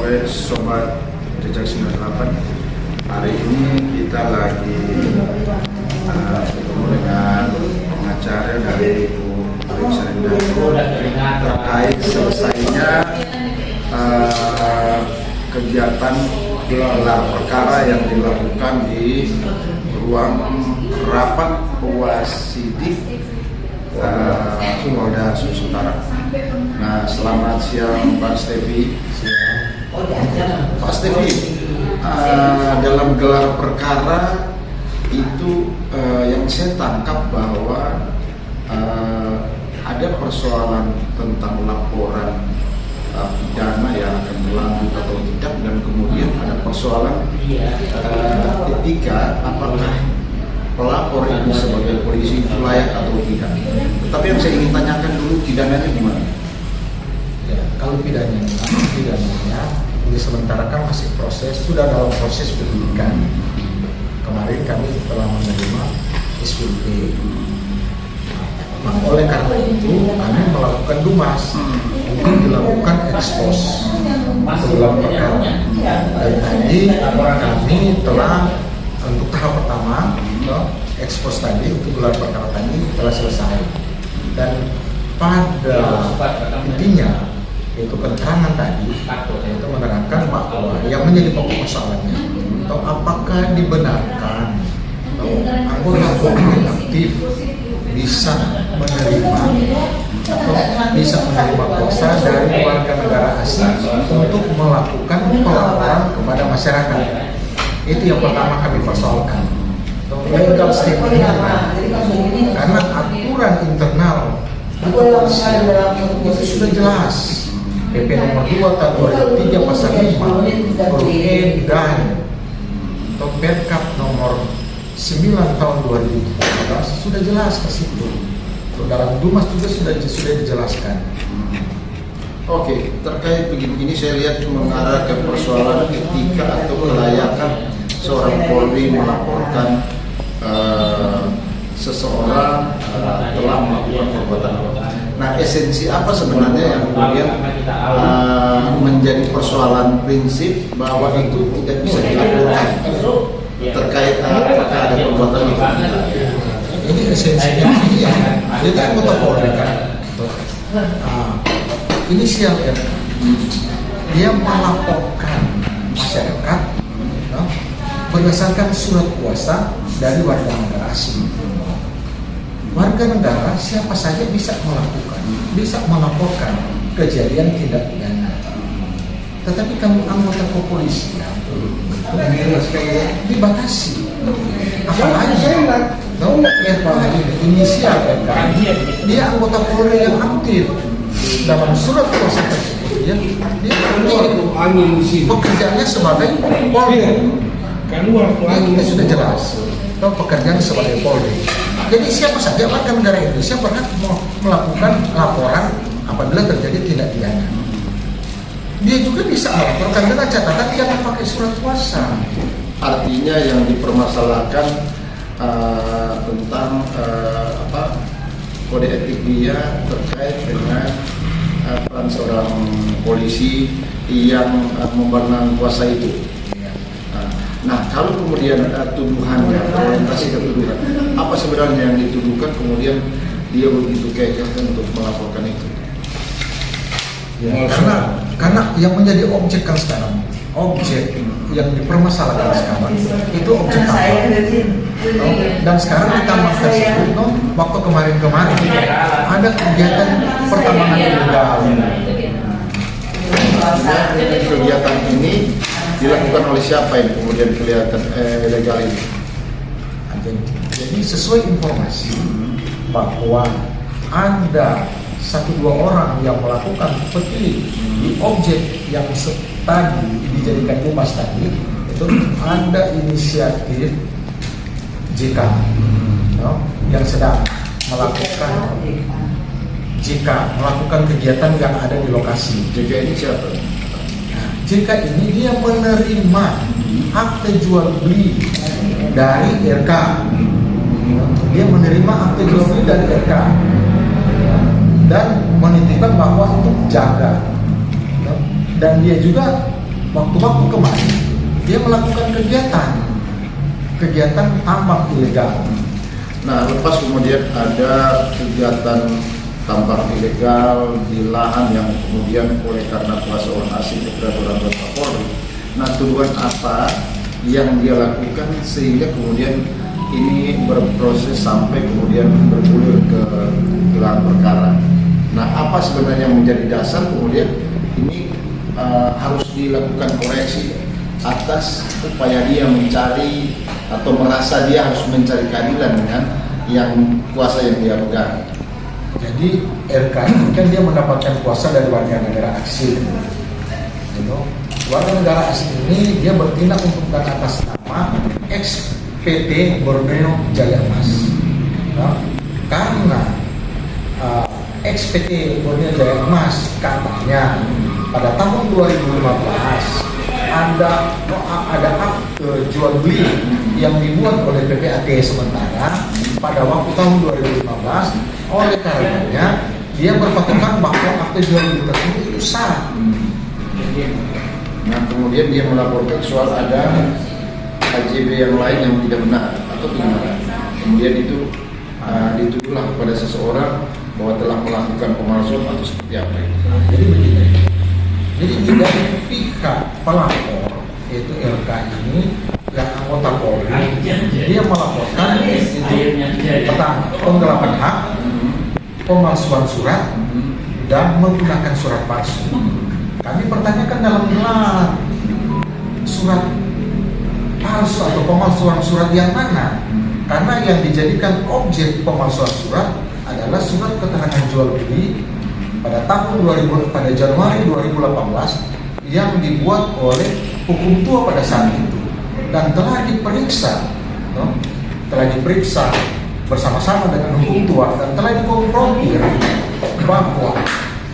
sore Sobat Jejak 98. Hari ini kita lagi bertemu dengan pengacara dari Bu Serindato terkait selesainya kegiatan gelar perkara yang dilakukan di ruang rapat Wasidik Polda Sulawesi Utara. Nah, selamat siang Pak Stevi. Pak Stevi, dalam gelar perkara itu yang saya tangkap bahwa ada persoalan tentang laporan pidana yang akan berlanjut atau tidak, dan kemudian ada persoalan etika, apakah pelapor ini sebagai polisi itu layak atau tidak. Tetapi yang saya ingin tanyakan dulu, pidananya gimana? Ya, kalau pidananya ini sementara kan masih proses, sudah dalam proses penyidikan. Kemarin kami telah menerima SPP. Nah, oleh karena itu kami melakukan dumas untuk dilakukan ekspos dalam perkara. Dan tadi kami telah untuk tahap pertama ekspos tadi untuk gelar perkara tadi telah selesai, dan pada intinya yaitu keterangan tadi yaitu menerangkan bahwa yang menjadi pokok persoalannya atau apakah dibenarkan anggota polri aktif bisa menerima atau bisa menerima kuasa dari warga negara asing untuk melakukan pelaporan kepada masyarakat. Itu yang pertama kami persoalkan. Legal statement, karena aturan internal itu sudah jelas. PP nomor 2 tahun 2003 pasal 5 huruf E dan Perkap nomor 9 tahun 2014 sudah jelas ke situ. Dalam dumas juga sudah dijelaskan. Oke, terkait begini saya lihat mengarah ke persoalan etika atau kelayakan seorang Polri melaporkan seseorang telah melakukan perbuatan apa. Nah, esensi apa sebenarnya yang kemudian menjadi persoalan prinsip bahwa itu tidak bisa dilaporkan terkait apakah ada perbuatan itu? Ini esensinya dia kan anggota Polri kan. Inisial R, dia melaporkan masyarakat berdasarkan surat kuasa dari warga negara asing. Warga negara siapa saja bisa melakukan, bisa melaporkan kejadian tindak pidana. Tetapi kamu anggota kepolisian dibatasi. Apalagi inisial RK, dia anggota Polri yang aktif. Dalam surat kuasa tersebut dia pekerjaannya sebagai Polri. Ini sudah jelas. Pekerjaan sebagai Polri. Jadi siapa saja warga negara Indonesia berhak melakukan laporan apabila terjadi tindak pidana. Dia juga bisa melaporkan dengan catatan jangan pakai surat kuasa. Artinya yang dipermasalahkan tentang kode etik dia terkait dengan peran seorang polisi yang memegang kuasa itu. Nah, kalau kemudian tuduhannya, orientasi ke tuduhan, apa sebenarnya yang dituduhkan kemudian dia begitu kekeh untuk melaporkan itu? Ya, karena yang menjadi objek kan sekarang, objek yang dipermasalahkan sekarang itu objek apa? Dan sekarang kita tersebut, waktu kemarin ada kegiatan pertambangan ilegal. Kegiatan ini dilakukan oleh siapa yang kemudian kelihatan ilegal ini? Jadi sesuai informasi bahwa ada 1-2 orang yang melakukan peti di objek yang tadi dijadikan dumas tadi, itu ada inisiatif JK yang sedang melakukan kegiatan yang ada di lokasi. JK ini siapa? JK ini dia menerima akte jual beli dari RK. Dia menerima akte jual beli dari RK dan menitipkan bahwa untuk jaga. Dan dia juga waktu-waktu kemarin dia melakukan kegiatan tambang ilegal. Nah, lepas kemudian ada kegiatan tambang ilegal di lahan yang kemudian oleh karena kuasa orang asing keperaturan Kapolri. Nah, tuduhan apa yang dia lakukan sehingga kemudian ini berproses sampai kemudian bergulir ke gelar perkara. Nah, apa sebenarnya yang menjadi dasar kemudian ini harus dilakukan koreksi atas upaya dia mencari atau merasa dia harus mencari keadilan dengan yang kuasa yang dia pegang. Jadi RK ini kan dia mendapatkan kuasa dari warga negara asing. Warga negara asing ini dia bertindak untuk dan atas nama PT Borneo Jaya Emas. Nah, karena PT Borneo Jaya Emas katanya pada tahun 2015 ada akte jual beli yang dibuat oleh PPAT sementara pada waktu tahun 2015. Oleh karenanya dia berpatokan bahwa akte jual beli tersebut itu sah. Nah, kemudian dia melaporkan soal ada KJB yang lain yang tidak benar atau bagaimana. Kemudian itu dituduhlah kepada seseorang bahwa telah melakukan pemalsuan atau seperti apa. Jadi begini. Jadi dari pihak pelapor yaitu RK ini yang anggota Polri dia melaporkan itu pertama penggelapan hak, pemalsuan surat dan menggunakan surat palsu. Kami pertanyakan dalam gelar surat palsu atau pemalsuan surat yang mana? Karena yang dijadikan objek pemalsuan surat adalah surat keterangan jual beli pada Januari 2018 yang dibuat oleh hukum tua pada saat itu dan telah diperiksa bersama-sama dengan hukum tua dan telah dikonfrontir bahwa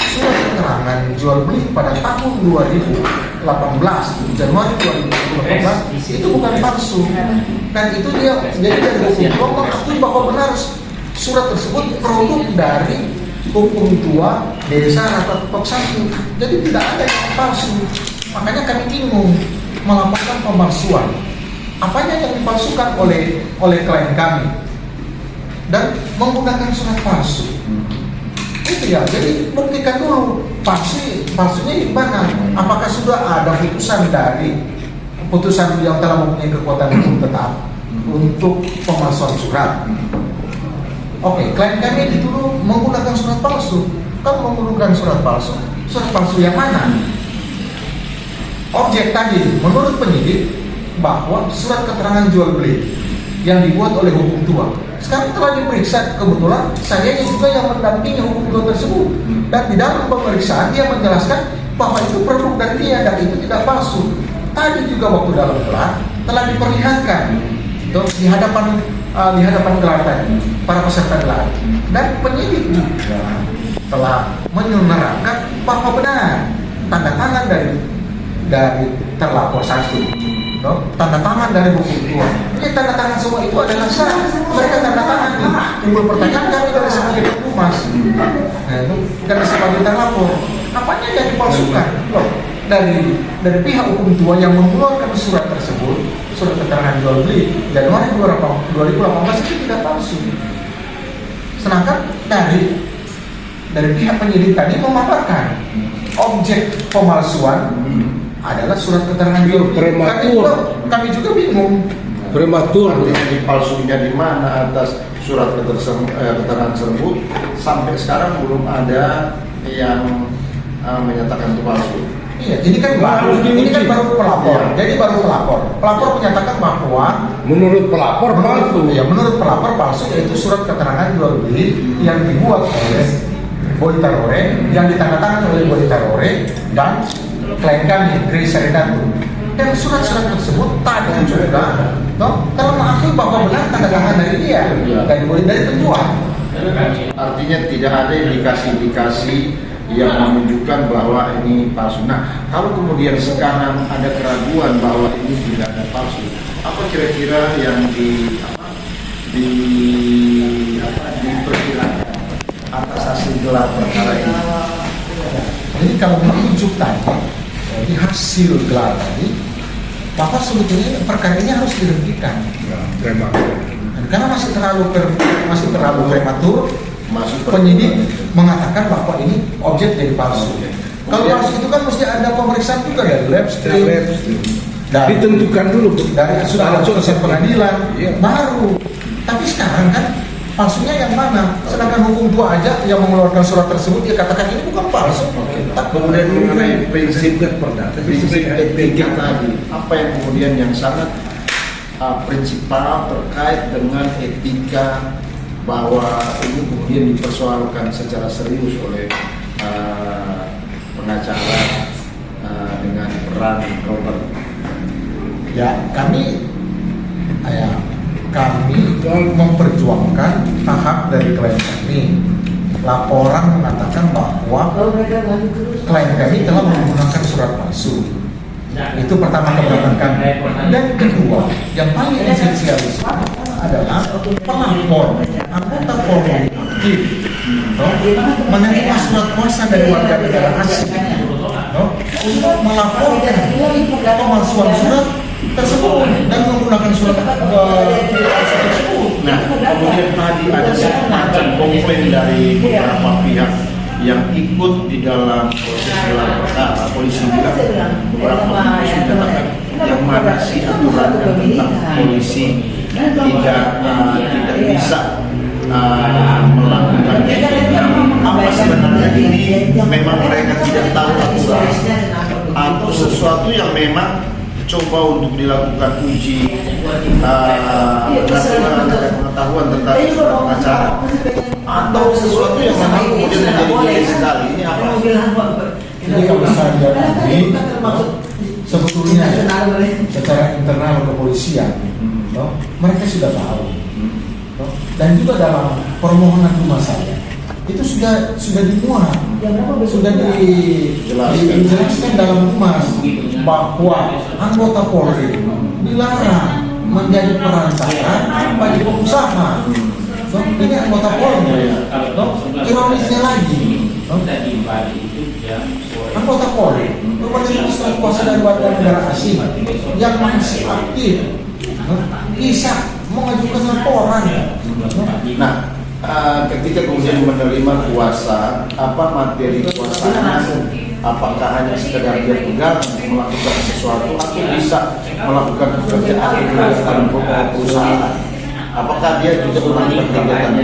surat keterangan jual beli pada tahun 2018 Januari 2018 itu bukan palsu dan itu dia jadi dari hukum tua mengakui bahwa benar surat tersebut produk dari hukum tua desa Rata Top 1. Jadi tidak ada yang palsu. Makanya kami bingung melaporkan pemalsuan. Apanya yang dipalsukan oleh klien kami dan menggunakan surat palsu. Itu ya. Jadi buktikan dulu palsunya di mana? Apakah sudah ada putusan yang telah mempunyai kekuatan hukum tetap untuk pemalsuan surat? Oke, klien kami dituduh menggunakan surat palsu. Kamu menggunakan surat palsu. Surat palsu yang mana? Objek tadi, menurut penyidik, bahwa surat keterangan jual beli yang dibuat oleh hukum tua. Sekarang telah diperiksa, kebetulan saya juga yang mendampingi hukum tua tersebut. Dan di dalam pemeriksaan dia menjelaskan bahwa itu produk dari dia dan itu tidak palsu. Tadi juga waktu dalam gelar telah diperlihatkan di hadapan gelar tadi para peserta gelar dan penyidik juga telah menyuarakan bahwa benar tanda tangan dari terlapor satu, tanda tangan dari hukum tua. Ini tanda tangan semua itu adalah sah. Mereka tanda tangan nih. Timbul pertanyaan kami dari sebagai humas, dari sebagai terlapor, apanya yang dipalsukan? Dari pihak hukum tua yang mengeluarkan surat tersebut, surat keterangan jual beli Januari 2018 itu tidak palsu. Sedangkan dari pihak penyidik tadi memaparkan objek pemalsuan adalah surat keterangan jual beli. Kami juga bingung. Prematur. Dipalsunya di mana atas surat keterangan tersebut sampai sekarang belum ada yang menyatakan itu palsu. Iya, ini kan baru pelapor. Ya. Jadi baru pelapor. Pelapor menyatakan bahwa menurut pelapor palsu. Ya, menurut pelapor palsu yaitu surat keterangan jual beli yang dibuat oleh Boy Tarore, yang ditandatangani oleh Boy Tarore dan klien kami Grace Serenatu. Dan surat-surat tersebut tadi juga telah mengakui bahwa benar tanda tangan dari dia dari penjual. Artinya tidak ada indikasi-indikasi yang menunjukkan bahwa ini palsu. Nah, kalau kemudian sekarang ada keraguan bahwa ini tidak ada palsu, apa kira-kira yang diperkirakan atas hasil gelar perkara ini? Jadi kalau merujuk tadi Jadi hasil gelar tadi, maka sebetulnya perkara ini harus dihentikan. Ya, terima kasih. Karena masih terlalu prematur, penyidik mengatakan bahwa ini objek jadi palsu. Kalau palsu itu kan mesti ada pemeriksaan juga dari lab dan Ditentukan dulu dari sudah ada putusan pengadilan, Iya. baru. Tapi sekarang kan palsunya yang mana? Sedangkan hukum tua aja yang mengeluarkan surat tersebut dia katakan ini bukan palsu. Kemudian mengenai prinsip perdata, prinsip etika tadi, apa yang kemudian yang sangat prinsipal terkait dengan etika bahwa ini kemudian dipersoalkan secara serius oleh pengacara dengan peran Robert. Ya, kami memperjuangkan tahap dari klien kami. Laporan mengatakan bahwa klien kami telah menggunakan surat palsu. Itu pertama keberatan kami. Dan kedua, yang paling esensial di sini adalah pelapor anggota Polri aktif menerima surat kuasa dari warga negara asing untuk melaporkan pemalsuan surat tersebut dan menggunakan surat palsu tersebut. Nah, kemudian tadi ada semacam komplain dari beberapa pihak yang ikut di dalam proses gelar perkara. Polisi bilang beberapa polisi menyatakan yang mana sih aturan tentang polisi tidak bisa melakukan apa sebenarnya ini memang mereka tidak tahu aturan atau sesuatu yang memang coba untuk dilakukan uji pengetahuan tentang pengacara atau sesuatu yang memang kemudian menjadi gede sekali. Ini apa? Jadi kalau saya ini sebetulnya secara internal kepolisian mereka sudah tahu dan juga dalam permohonan rumah saya itu sudah dimuat, sudah dijelaskan dalam humas bahwa anggota Polri dilarang menjadi perantara bagi pengusaha. Ini anggota Polri. Ironisnya lagi, anggota Polri menerima surat kuasa dari warga negara asing yang masih aktif bisa mengajukan laporan. Nah, ketika kemudian menerima kuasa, apa materi kuasanya? Apakah hanya sekedar dia pegang melakukan sesuatu atau bisa melakukan pekerjaan dalam perusahaan? Apakah dia juga melakukan kegiatan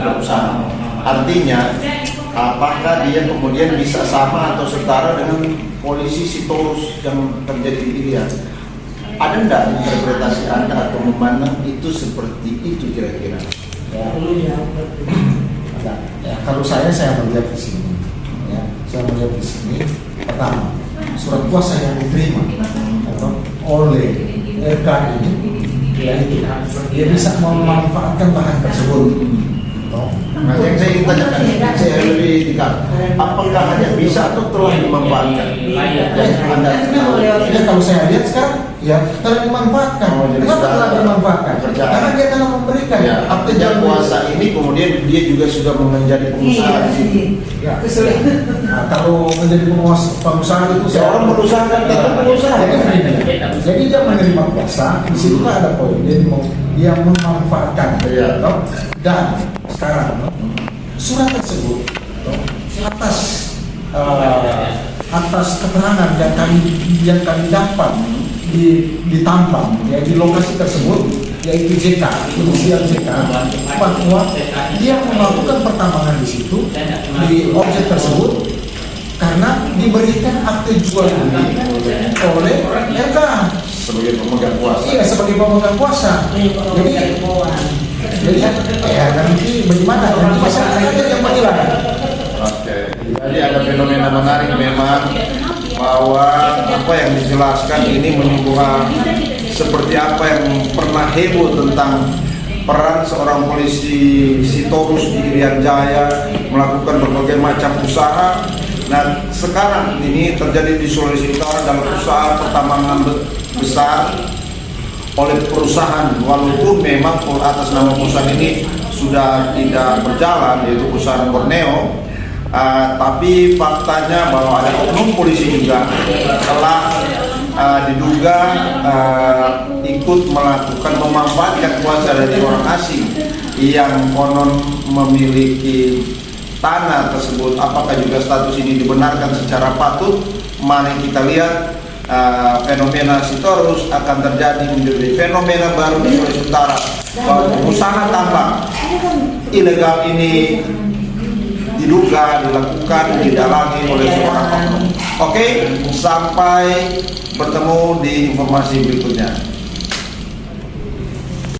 berusaha? Artinya, apakah dia kemudian bisa sama atau setara dengan polisi Sitorus yang terjadi di Irian? Ada enggak interpretasi Anda atau memandang itu seperti itu kira-kira? Ya, kalau saya melihat di sini, saya melihat di sini pertama surat kuasa yang diterima oleh RK ini, yaitu dia bisa memanfaatkan bahan tersebut. Nah, yang saya ingin tanyakan, saya lebih dekat, apakah hanya bisa atau telah dimanfaatkan? Ya, kalau saya lihat sekarang, ya telah dimanfaatkan. Kenapa telah dimanfaatkan? Karena dia telah memberikan. Ya, artinya kuasa ini kemudian dia juga sudah menjadi pengusaha di sini. Ya. Nah, kalau menjadi pengusaha itu Seorang berusaha kan tetap pengusaha. Jadi dia menerima kuasa, di situ ada poin dia memanfaatkan. Ya. Dan sekarang surat tersebut atas keterangan yang kami dapat di tambang ya di lokasi tersebut yaitu JK, inisial JK, bahwa dia melakukan pertambangan di situ di objek tersebut karena diberikan akte jual beli oleh RK Sebagai pemegang kuasa. Iya, sebagai pemegang kuasa. Jadi ya nanti bagaimana? Nanti masyarakat yang menilai. Oke. Jadi ada fenomena menarik memang bahwa apa yang dijelaskan ini menimbulkan seperti apa yang pernah heboh tentang peran seorang polisi Sitorus di Irian Jaya melakukan berbagai macam usaha. Nah, sekarang ini terjadi di Sulawesi Utara dalam usaha pertambangan besar oleh perusahaan, walaupun memang atas nama perusahaan ini sudah tidak berjalan, yaitu perusahaan Borneo. Tapi faktanya bahwa ada oknum polisi juga telah diduga ikut melakukan memanfaatkan kuasa dari orang asing yang konon memiliki tanah tersebut. Apakah juga status ini dibenarkan secara patut? Mari kita lihat. Fenomena Sitorus akan terjadi menjadi fenomena baru di Sulawesi Utara, bahwa usaha tambang ilegal ini diduga dilakukan, didalangi oleh seorang oknum. Oke, sampai bertemu di informasi berikutnya.